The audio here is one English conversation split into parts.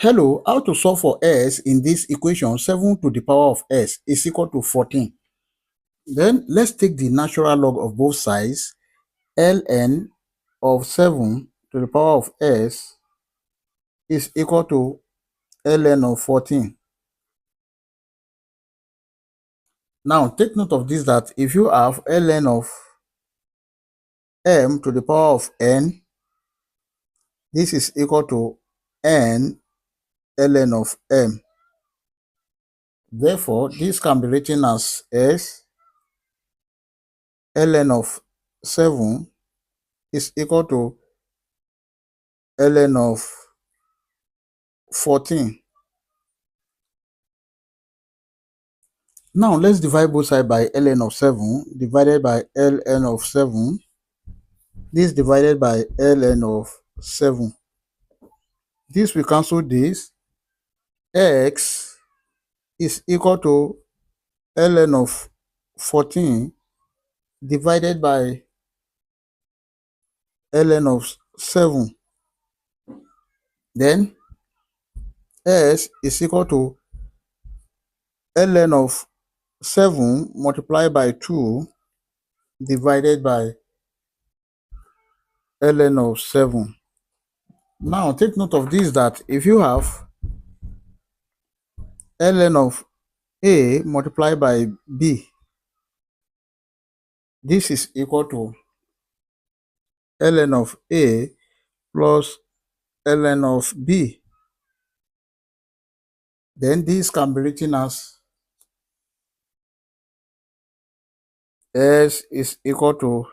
Hello, how to solve for s in this equation 7 to the power of s is equal to 14. Then let's take the natural log of both sides. Ln of 7 to the power of s is equal to ln of 14. Now take note of this, that if you have ln of m to the power of n, this is equal to n ln of m. Therefore, this can be written as s ln of 7 is equal to ln of 14. Now let's divide both sides by ln of 7 divided by ln of 7. This divided by ln of 7. This will cancel this. X is equal to ln of 14 divided by ln of 7. Then s is equal to ln of 7 multiplied by 2 divided by ln of 7. Now take note of this, that if you have ln of a multiplied by b, this is equal to ln of a plus ln of b. Then this can be written as s is equal to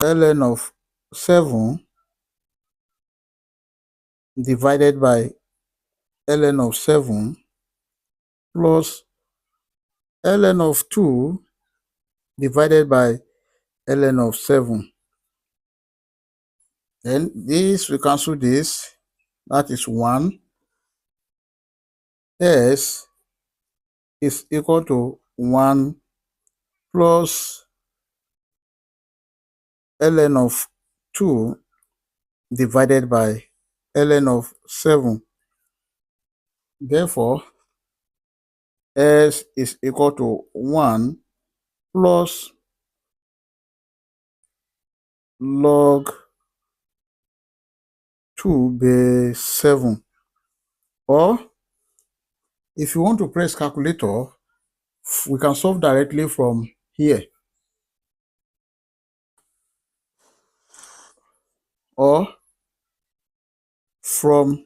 ln of 7 divided by ln of 7 plus ln of 2 divided by ln of 7. Then this will cancel this. That is 1. S is equal to 1 plus ln of 2 divided by ln of 7. Therefore, s is equal to 1 plus log 2 base 7. Or if you want to press calculator, we can solve directly from here. Or from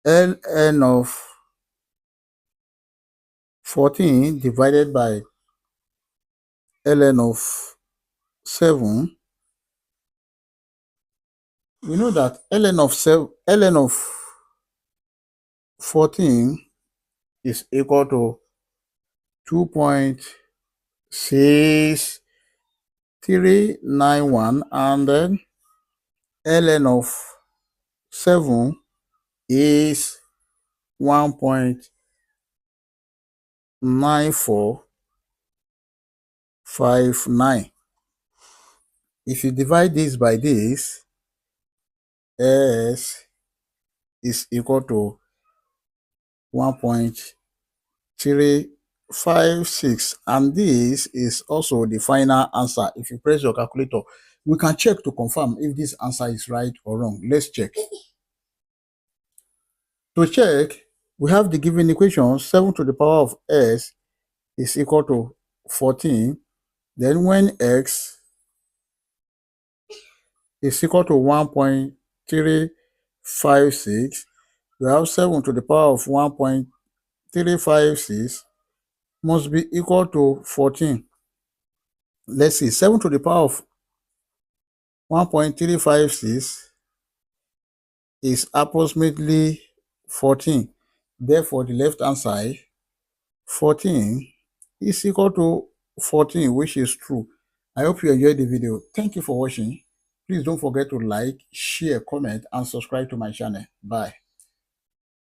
ln of 14 divided by ln of 7, we know that ln of 14 is equal to 2.6391, and then ln of 7 is 1.9459. If you divide this by this, s is equal to 1.356, and this is also the final answer. If you press your calculator, we can check to confirm if this answer is right or wrong. Let's check. To check, we have the given equation 7 to the power of s is equal to 14. Then when x is equal to 1.356, we have 7 to the power of 1.356 must be equal to 14. Let's see, 7 to the power of 1.356 is approximately 14. Therefore, the left hand side, 14 is equal to 14, which is true. I hope you enjoyed the video. Thank you for watching. Please don't forget to like, share, comment, and subscribe to my channel. Bye.